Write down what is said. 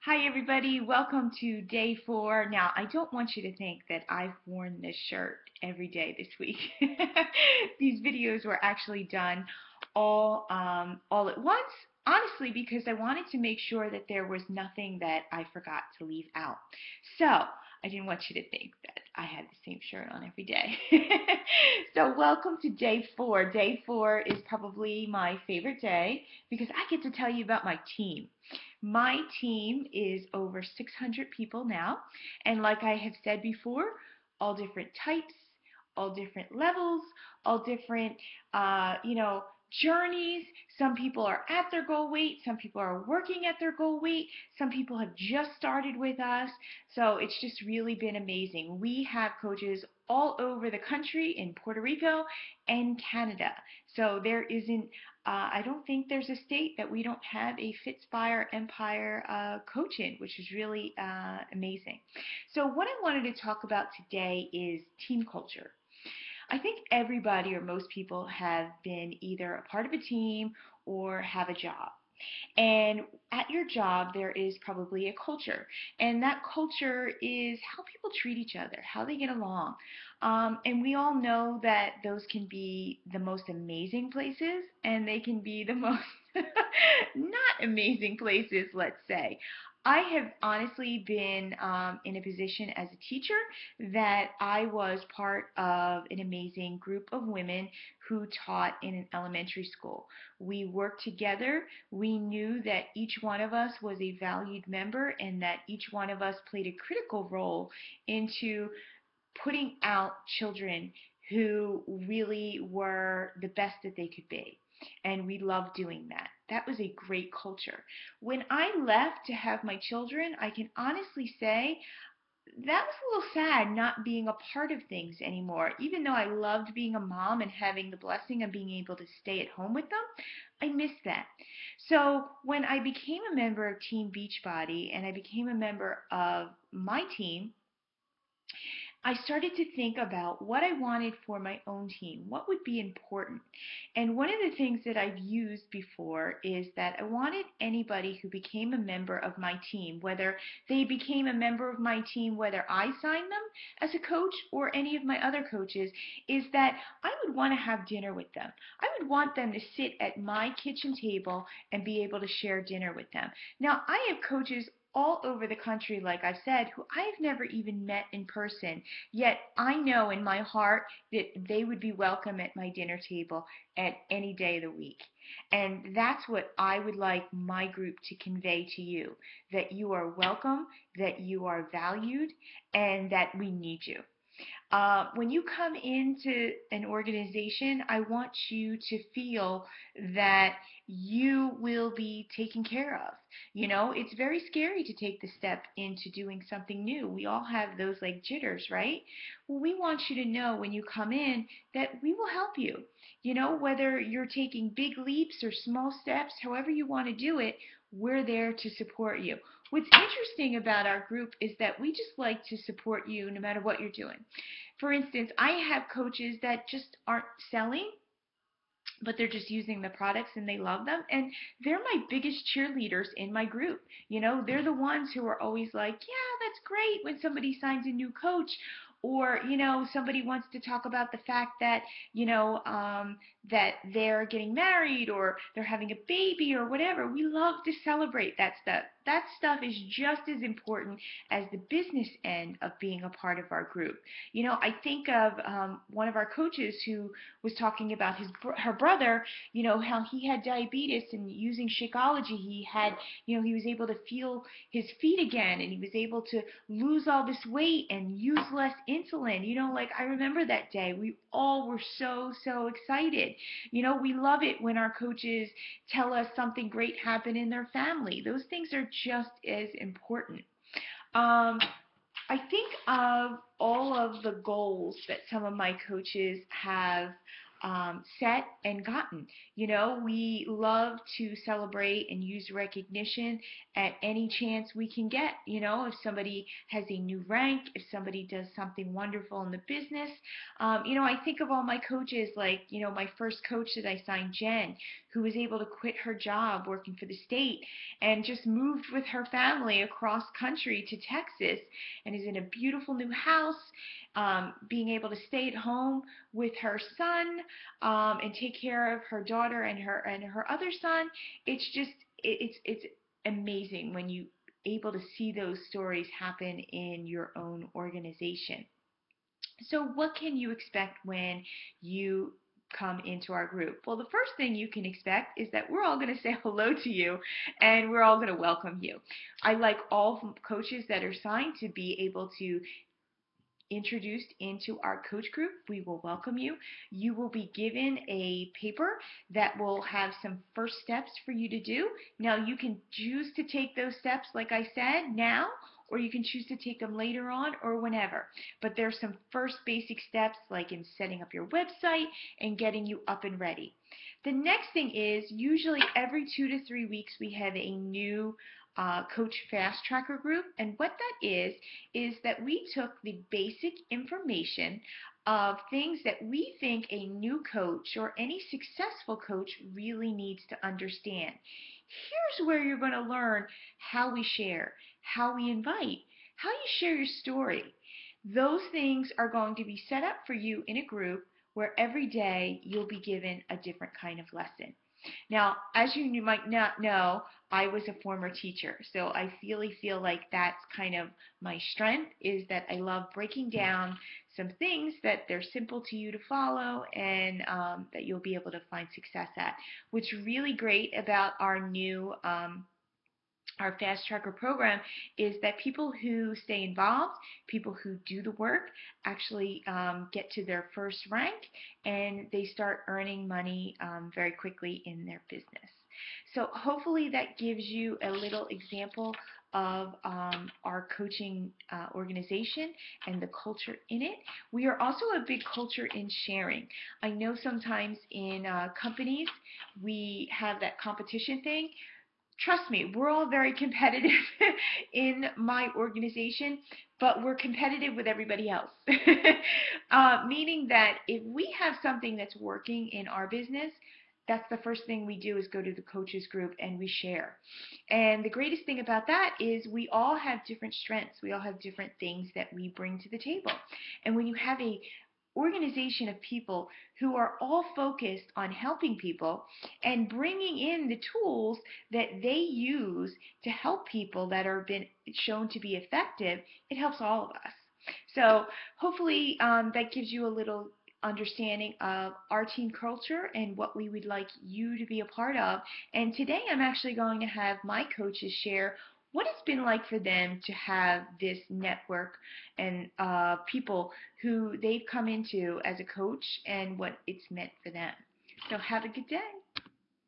Hi everybody, welcome to day 4. Now, I don't want you to think that I've worn this shirt every day this week. These videos were actually done all at once, honestly, because I wanted to make sure that there was nothing that I forgot to leave out. So, I didn't want you to think that I had the same shirt on every day. So, welcome to day 4. Day 4 is probably my favorite day because I get to tell you about my team. My team is over 600 people now, and like I have said before, all different types, all different levels, all different, journeys. Some people are at their goal weight, some people are working at their goal weight, some people have just started with us. So it's just really been amazing. We have coaches all over the country in Puerto Rico and Canada. So there isn't I don't think there's a state that we don't have a Fitspire Empire coach in, which is really amazing. So what I wanted to talk about today is team culture. I think everybody or most people have been either a part of a team or have a job. And at your job, there is probably a culture. And that culture is how people treat each other, how they get along. And we all know that those can be the most amazing places, and they can be the most not amazing places, let's say. I have honestly been in a position as a teacher that I was part of an amazing group of women who taught in an elementary school. We worked together. We knew that each one of us was a valued member and that each one of us played a critical role into putting out children who really were the best that they could be. And we loved doing that. That was a great culture. When I left to have my children, I can honestly say that was a little sad not being a part of things anymore. Even though I loved being a mom and having the blessing of being able to stay at home with them, I missed that. So when I became a member of Team Beachbody and I became a member of my team, I started to think about what I wanted for my own team, what would be important. And one of the things that I've used before is that I wanted anybody who became a member of my team, whether they became a member of my team, whether I signed them as a coach or any of my other coaches, is that I would want to have dinner with them. I would want them to sit at my kitchen table and be able to share dinner with them. Now, I have coaches all over the country, like I've said, who I've never even met in person. Yet I know in my heart that they would be welcome at my dinner table at any day of the week. And that's what I would like my group to convey to you, that you are welcome, that you are valued, and that we need you. When you come into an organization, I want you to feel that you will be taken care of. You know, it's very scary to take the step into doing something new. We all have those like jitters, right? Well, we want you to know when you come in that we will help you. You know, whether you're taking big leaps or small steps, however you want to do it, we're there to support you. What's interesting about our group is that we just like to support you no matter what you're doing. For instance, I have coaches that just aren't selling, but they're just using the products and they love them, and they're my biggest cheerleaders in my group. You know, they're the ones who are always like, yeah, that's great when somebody signs a new coach, or somebody wants to talk about the fact that that they're getting married or they're having a baby or whatever. We love to celebrate that stuff. That stuff is just as important as the business end of being a part of our group. I think of one of our coaches who was talking about her brother, how he had diabetes, and using Shakeology, he was able to feel his feet again, and he was able to lose all this weight and use less insulin. Like I remember that day, we all were so excited. We love it when our coaches tell us something great happened in their family. Those things are just as important. Um, I think of all of the goals that some of my coaches have set and gotten. We love to celebrate and use recognition at any chance we can get. If somebody has a new rank, if somebody does something wonderful in the business. I think of all my coaches, like, my first coach that I signed, Jen, who was able to quit her job working for the state and just moved with her family across country to Texas and is in a beautiful new house, being able to stay at home with her son, and take care of her daughter and her other son. It's just it's amazing when you able to see those stories happen in your own organization. So what can you expect when you come into our group? Well, the first thing you can expect is that we're all going to say hello to you and we're all going to welcome you. I like all coaches that are signed to be able to introduced into our coach group. We will welcome you. You will be given a paper that will have some first steps for you to do. Now you can choose to take those steps, like I said, now, or you can choose to take them later on or whenever. But there's some first basic steps, like in setting up your website and getting you up and ready. The next thing is usually every 2 to 3 weeks we have a new Coach Fast Tracker group, and what that is that we took the basic information of things that we think a new coach or any successful coach really needs to understand. Here's where you're going to learn how we share, how we invite, how you share your story. Those things are going to be set up for you in a group where every day you'll be given a different kind of lesson. Now, as you might not know, I was a former teacher, so I really feel like that's kind of my strength, is that I love breaking down some things that they're simple to you to follow and that you'll be able to find success at. What's really great about our Fast Tracker program is that people who stay involved, people who do the work, actually get to their first rank and they start earning money very quickly in their business. So hopefully that gives you a little example of our coaching organization and the culture in it. We are also a big culture in sharing. I know sometimes in companies we have that competition thing. Trust me, we're all very competitive in my organization, but we're competitive with everybody else. Meaning that if we have something that's working in our business, that's the first thing we do is go to the coaches group and we share. And the greatest thing about that is we all have different strengths. We all have different things that we bring to the table. And when you have a organization of people who are all focused on helping people and bringing in the tools that they use to help people that are been shown to be effective, it helps all of us. So hopefully that gives you a little understanding of our team culture and what we would like you to be a part of. And today I'm actually going to have my coaches share what it's been like for them to have this network and people who they've come into as a coach and what it's meant for them. So have a good day.